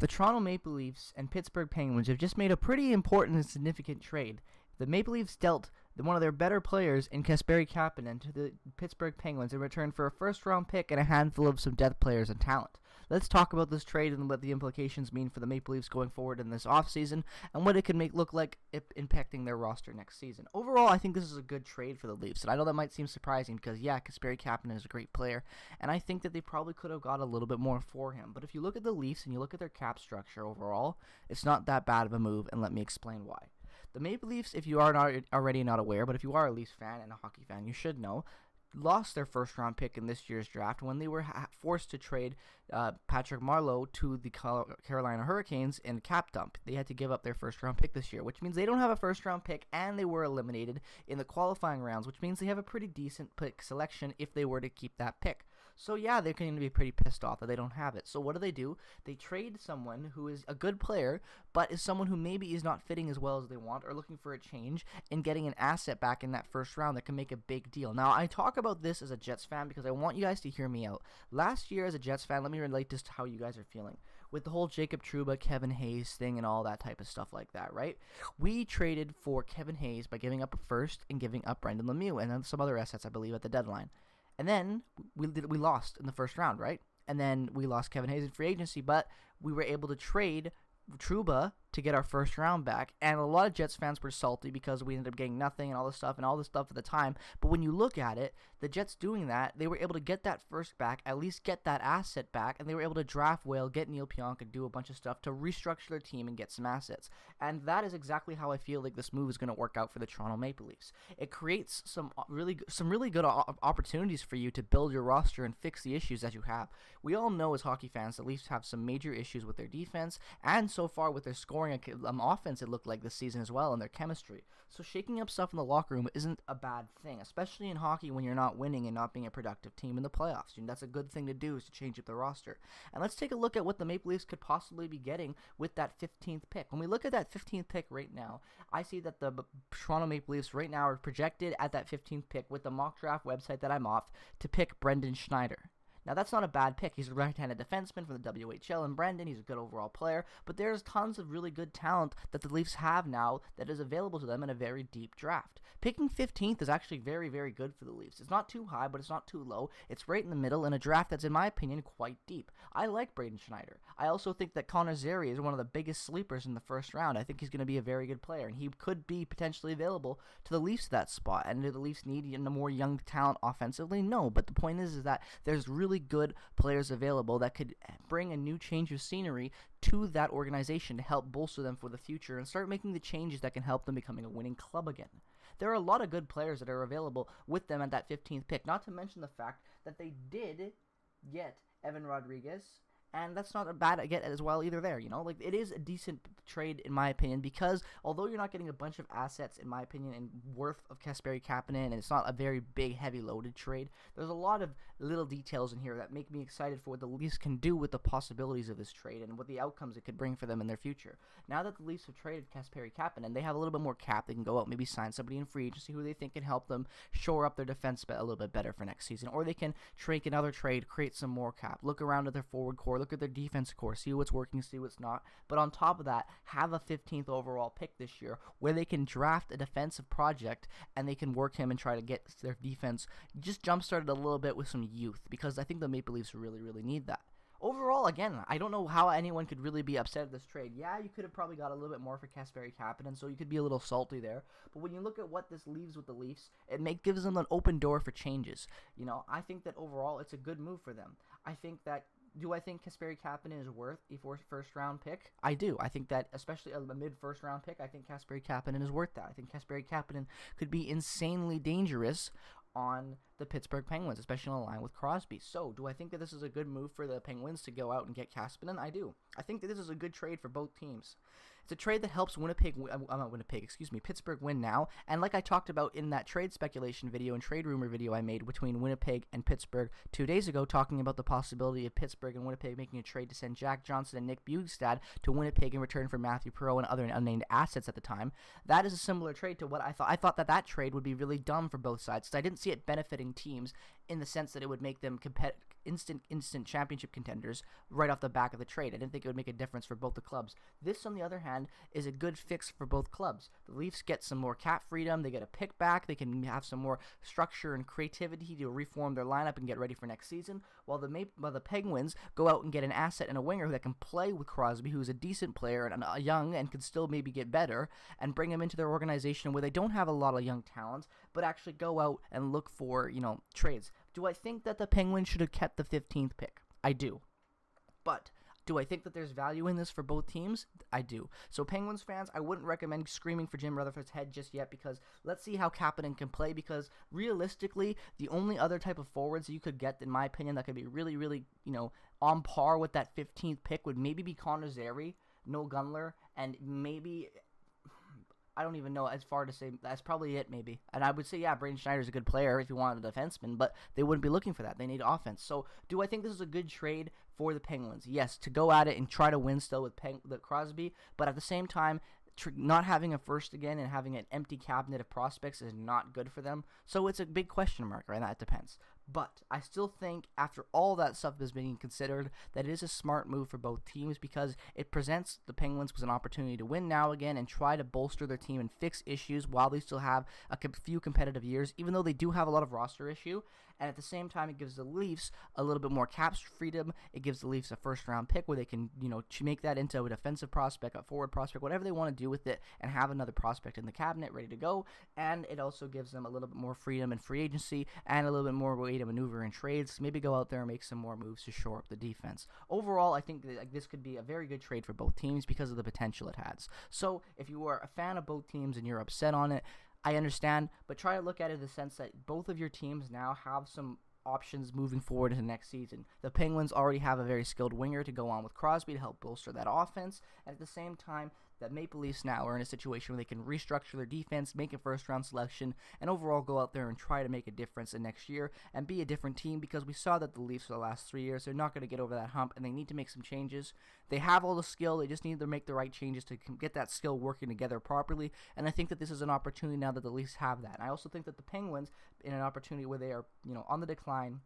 The Toronto Maple Leafs and Pittsburgh Penguins have just made a pretty important and significant trade. The Maple Leafs dealt one of their better players in Kasperi Kapanen to the Pittsburgh Penguins in return for a first-round pick and a handful of some depth players and talent. Let's talk about this trade and what the implications mean for the Maple Leafs going forward in this offseason and what it can look like impacting their roster next season. Overall, I think this is a good trade for the Leafs, and I know that might seem surprising because, yeah, Kasperi Kapanen is a great player, and I think that they probably could have got a little bit more for him. But if you look at the Leafs and you look at their cap structure overall, it's not that bad of a move, and let me explain why. The Maple Leafs, if you are not already not aware, but if you are a Leafs fan and a hockey fan, you should know, lost their first-round pick in this year's draft when they were forced to trade Patrick Marleau to the Carolina Hurricanes in cap dump. They had to give up their first-round pick this year, which means they don't have a first-round pick, and they were eliminated in the qualifying rounds, which means they have a pretty decent pick selection if they were to keep that pick. So yeah, they're going to be pretty pissed off that they don't have it. So what do? They trade someone who is a good player, but is someone who maybe is not fitting as well as they want or looking for a change and getting an asset back in that first round that can make a big deal. Now, I talk about this as a Jets fan because I want you guys to hear me out. Last year as a Jets fan, let me relate this to how you guys are feeling. With the whole Jacob Trouba, Kevin Hayes thing and all that type of stuff like that, right? We traded for Kevin Hayes by giving up a first and giving up Brendan Lemieux and then some other assets, I believe, at the deadline. And then we lost in the first round, right? And then we lost Kevin Hayes in free agency, but we were able to trade Trouba to get our first round back, and a lot of Jets fans were salty because we ended up getting nothing and all this stuff at the time. But when you look at it, the Jets doing that, they were able to get that first back, at least get that asset back, and they were able to draft Whale, get Neil Pionk, do a bunch of stuff to restructure their team and get some assets. And that is exactly how I feel like this move is going to work out for the Toronto Maple Leafs. It creates some really good opportunities for you to build your roster and fix the issues that you have. We all know as hockey fans the Leafs have some major issues with their defense, and so far with their scoring offense, it looked like this season as well, and their chemistry. So shaking up stuff in the locker room isn't a bad thing, especially in hockey when you're not winning and not being a productive team in the playoffs. And that's a good thing to do, is to change up the roster. And let's take a look at what the Maple Leafs could possibly be getting with that 15th pick. When we look at that 15th pick right now, I see that the Toronto Maple Leafs right now are projected at that 15th pick with the mock draft website that I'm off to pick Brendan Schneider. Now, that's not a bad pick. He's a right-handed defenseman from the WHL, and Brendan, he's a good overall player, but there's tons of really good talent that the Leafs have now that is available to them in a very deep draft. Picking 15th is actually very, very good for the Leafs. It's not too high, but it's not too low. It's right in the middle in a draft that's, in my opinion, quite deep. I like Braden Schneider. I also think that Connor Zary is one of the biggest sleepers in the first round. I think he's going to be a very good player, and he could be potentially available to the Leafs at that spot. And do the Leafs need a more young talent offensively? No, but the point is that there's really good players available that could bring a new change of scenery to that organization to help bolster them for the future and start making the changes that can help them becoming a winning club again. There are a lot of good players that are available with them at that 15th pick, not to mention the fact that they did get Evan Rodrigues, and that's not a bad get as well either there, Like, it is a decent trade, in my opinion, because although you're not getting a bunch of assets, in my opinion, and worth of Kasperi Kapanen, and it's not a very big, heavy-loaded trade, there's a lot of little details in here that make me excited for what the Leafs can do with the possibilities of this trade and what the outcomes it could bring for them in their future. Now that the Leafs have traded Kasperi Kapanen, they have a little bit more cap. They can go out, maybe sign somebody in free agency who they think can help them shore up their defense a little bit better for next season, or they can make another trade, create some more cap, look around at their forward core, look at their defense core, see what's working, see what's not. But on top of that, have a 15th overall pick this year where they can draft a defensive project and they can work him and try to get their defense just jump-started a little bit with some youth, because I think the Maple Leafs really, really need that. Overall, again, I don't know how anyone could really be upset at this trade. Yeah, you could have probably got a little bit more for Kasperi Kapanen, so you could be a little salty there. But when you look at what this leaves with the Leafs, it gives them an open door for changes. I think that overall it's a good move for them. Do I think Kasperi Kapanen is worth a first-round pick? I do. I think that, especially a mid-first-round pick, I think Kasperi Kapanen is worth that. I think Kasperi Kapanen could be insanely dangerous on the Pittsburgh Penguins, especially on the line with Crosby. So, do I think that this is a good move for the Penguins to go out and get Kapanen? I do. I think that this is a good trade for both teams. It's a trade that helps Pittsburgh win now, and like I talked about in that trade speculation video and trade rumor video I made between Winnipeg and Pittsburgh 2 days ago, talking about the possibility of Pittsburgh and Winnipeg making a trade to send Jack Johnson and Nick Bjugstad to Winnipeg in return for Matthew Perreault and other unnamed assets at the time. That is a similar trade to what I thought. I thought that trade would be really dumb for both sides, because I didn't see it benefiting teams in the sense that it would make them instant championship contenders right off the back of the trade. I didn't think it would make a difference for both the clubs. This, on the other hand, is a good fix for both clubs. The Leafs get some more cap freedom. They get a pick back. They can have some more structure and creativity to reform their lineup and get ready for next season, while the Penguins go out and get an asset and a winger that can play with Crosby, who's a decent player and young and could still maybe get better, and bring him into their organization where they don't have a lot of young talent, but actually go out and look for, trades. Do I think that the Penguins should have kept the 15th pick? I do. But do I think that there's value in this for both teams? I do. So Penguins fans, I wouldn't recommend screaming for Jim Rutherford's head just yet, because let's see how Kapanen can play, because realistically, the only other type of forwards you could get, in my opinion, that could be really, really, on par with that 15th pick would maybe be Connor Zary, Noel Gunler, and maybe, I don't even know, as far to say, that's probably it maybe. And I would say, yeah, Braden Schneider's a good player if you wanted a defenseman, but they wouldn't be looking for that. They need offense. So do I think this is a good trade for the Penguins? Yes, to go at it and try to win still with Crosby, but at the same time, not having a first again and having an empty cabinet of prospects is not good for them. So it's a big question mark, right? That depends. But I still think, after all that stuff is being considered, that it is a smart move for both teams, because it presents the Penguins with an opportunity to win now again and try to bolster their team and fix issues while they still have a few competitive years, even though they do have a lot of roster issue. And at the same time, it gives the Leafs a little bit more cap freedom. It gives the Leafs a first-round pick where they can, make that into a defensive prospect, a forward prospect, whatever they want to do with it, and have another prospect in the cabinet ready to go. And it also gives them a little bit more freedom in free agency and a little bit more way to maneuver in trades. Maybe go out there and make some more moves to shore up the defense. Overall, I think that this could be a very good trade for both teams because of the potential it has. So if you are a fan of both teams and you're upset on it, I understand, but try to look at it in the sense that both of your teams now have some options moving forward into next season. The Penguins already have a very skilled winger to go on with Crosby to help bolster that offense, and at the same time, that Maple Leafs now are in a situation where they can restructure their defense, make a first-round selection, and overall go out there and try to make a difference in next year and be a different team, because we saw that the Leafs for the last 3 years, they're not going to get over that hump, and they need to make some changes. They have all the skill, they just need to make the right changes to get that skill working together properly, and I think that this is an opportunity now that the Leafs have that. And I also think that the Penguins, in an opportunity where they are, on the decline,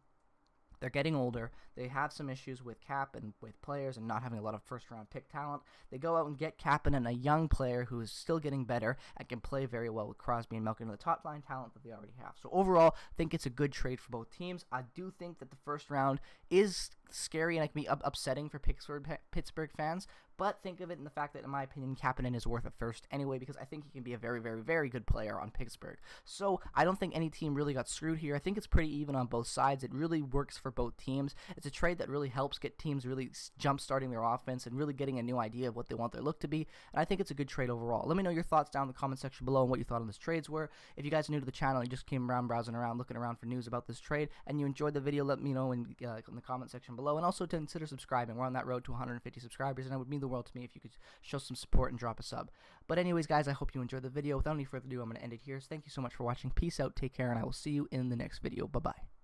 they're getting older. They have some issues with cap and with players and not having a lot of first-round pick talent. They go out and get Kapanen, a young player who is still getting better and can play very well with Crosby and Malkin, the top-line talent that they already have. So overall, I think it's a good trade for both teams. I do think that the first round is scary and it can be upsetting for Pittsburgh fans, but think of it in the fact that, in my opinion, Kapanen is worth a first anyway, because I think he can be a very, very, very good player on Pittsburgh. So I don't think any team really got screwed here. I think it's pretty even on both sides. It really works for both teams. It's a trade that really helps get teams really jump-starting their offense and really getting a new idea of what they want their look to be, and I think it's a good trade overall. Let me know your thoughts down in the comment section below and what you thought on this trades were. If you guys are new to the channel and you just came around browsing around, looking around for news about this trade, and you enjoyed the video, let me know in the comment section below, and also to consider subscribing. We're on that road to 150 subscribers, and it would mean the world to me if you could show some support and drop a sub. But anyways, guys, I hope you enjoyed the video. Without any further ado, I'm going to end it here. So thank you so much for watching. Peace out, take care, and I will see you in the next video. Bye-bye.